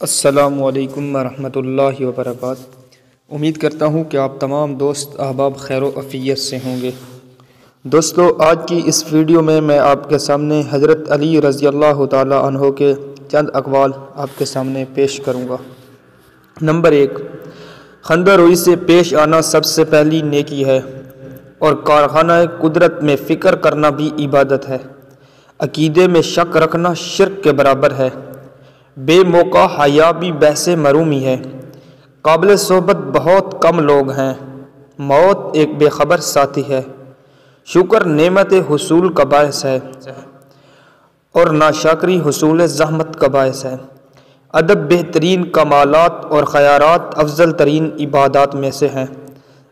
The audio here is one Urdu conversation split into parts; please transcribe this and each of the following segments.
السلام علیکم ورحمۃ اللہ وبرکاتہ۔ امید کرتا ہوں کہ آپ تمام دوست احباب خیر و عافیت سے ہوں گے۔ دوستو، آج کی اس ویڈیو میں آپ کے سامنے حضرت علی رضی اللہ تعالی عنہ کے چند اقوال آپ کے سامنے پیش کروں گا۔ نمبر 1، خندہ روئی سے پیش آنا سب سے پہلی نیکی ہے، اور کارخانہ قدرت میں فکر کرنا بھی عبادت ہے۔ عقیدے میں شک رکھنا شرک کے برابر ہے۔ بے موقع حیا بھی بحث مرومی ہے۔ قابل صحبت بہت کم لوگ ہیں۔ موت ایک بے خبر ساتھی ہے۔ شکر نعمت حصول کا باعث ہے، اور ناشکری حصول زحمت کا باعث ہے۔ ادب بہترین کمالات اور خیرات افضل ترین عبادات میں سے ہیں۔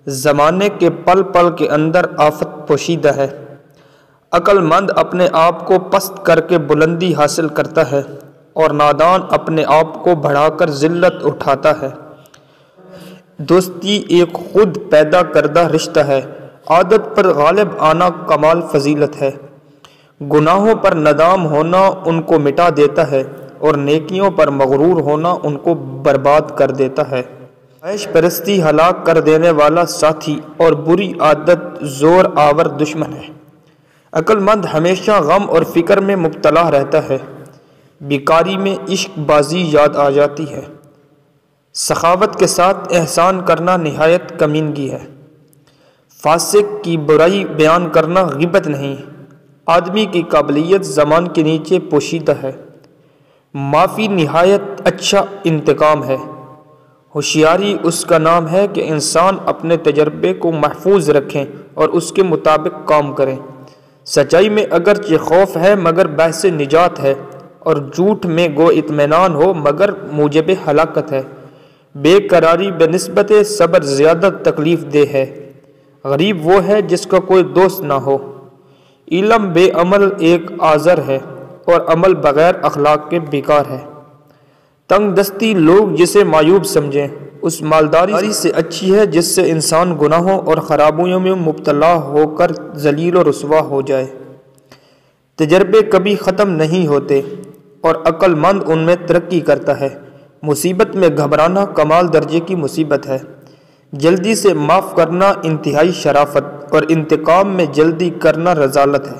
زمانے کے پل پل کے اندر آفت پوشیدہ ہے۔ عقل مند اپنے آپ کو پست کر کے بلندی حاصل کرتا ہے، اور نادان اپنے آپ کو بڑھا کر ذلت اٹھاتا ہے۔ دوستی ایک خود پیدا کردہ رشتہ ہے۔ عادت پر غالب آنا کمال فضیلت ہے۔ گناہوں پر ندام ہونا ان کو مٹا دیتا ہے، اور نیکیوں پر مغرور ہونا ان کو برباد کر دیتا ہے۔ عیش پرستی ہلاک کر دینے والا ساتھی، اور بری عادت زور آور دشمن ہے۔ عقل مند ہمیشہ غم اور فکر میں مبتلا رہتا ہے۔ بیکاری میں عشق بازی یاد آ جاتی ہے۔ سخاوت کے ساتھ احسان کرنا نہایت کمینگی ہے۔ فاسق کی برائی بیان کرنا غیبت نہیں۔ آدمی کی قابلیت زبان کے نیچے پوشیدہ ہے۔ معافی نہایت اچھا انتقام ہے۔ ہوشیاری اس کا نام ہے کہ انسان اپنے تجربے کو محفوظ رکھیں اور اس کے مطابق کام کریں۔ سچائی میں اگرچہ خوف ہے مگر باعث نجات ہے، اور جھوٹ میں گو اطمینان ہو مگر موجب ہلاکت ہے۔ بے قراری بنسبت صبر زیادہ تکلیف دہ ہے۔ غریب وہ ہے جس کا کوئی دوست نہ ہو۔ علم بے عمل ایک آزر ہے، اور عمل بغیر اخلاق کے بیکار ہے۔ تنگ دستی لوگ جسے معیوب سمجھیں، اس مالداری سے اچھی ہے جس سے انسان گناہوں اور خرابیوں میں مبتلا ہو کر ذلیل و رسوا ہو جائے۔ تجربے کبھی ختم نہیں ہوتے، اور عقل مند ان میں ترقی کرتا ہے۔ مصیبت میں گھبرانا کمال درجے کی مصیبت ہے۔ جلدی سے معاف کرنا انتہائی شرافت، اور انتقام میں جلدی کرنا رذالت ہے۔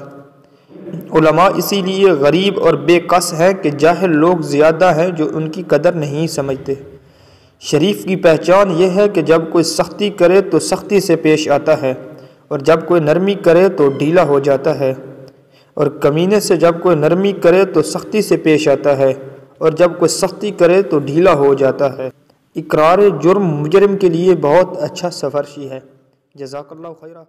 علماء اسی لیے غریب اور بے کس ہیں کہ جاہل لوگ زیادہ ہیں جو ان کی قدر نہیں سمجھتے۔ شریف کی پہچان یہ ہے کہ جب کوئی سختی کرے تو سختی سے پیش آتا ہے، اور جب کوئی نرمی کرے تو ڈھیلا ہو جاتا ہے، اور کمینے سے جب کوئی نرمی کرے تو سختی سے پیش آتا ہے، اور جب کوئی سختی کرے تو ڈھیلا ہو جاتا ہے۔ اقرار جرم مجرم کے لیے بہت اچھا سفرشی ہے۔ جزاک اللہ خیرہ۔